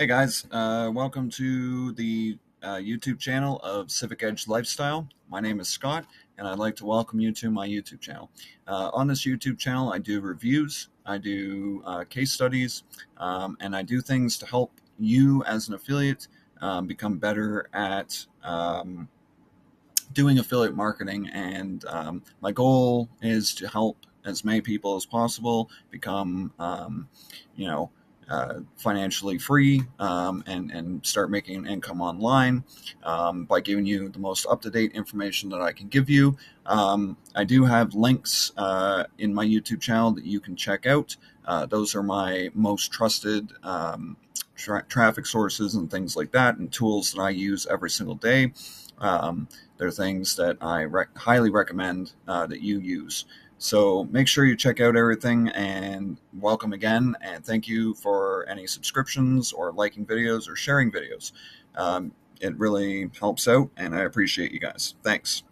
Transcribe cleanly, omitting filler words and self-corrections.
Hey guys, welcome to the YouTube channel of Civic Edge Lifestyle. My name is Scott, and I'd like to welcome you to my YouTube channel. On this YouTube channel, I do reviews, I do case studies, and I do things to help you as an affiliate become better at doing affiliate marketing. And my goal is to help as many people as possible become, you know, financially free and start making an income online by giving you the most up-to-date information that I can give you. I do have links in my YouTube channel that you can check out. Those are my most trusted traffic sources and things like that, and tools that I use every single day. They're things that I highly recommend that you use. So make sure you check out everything, and welcome again. And thank you for any subscriptions or liking videos or sharing videos. It really helps out, and I appreciate you guys. Thanks.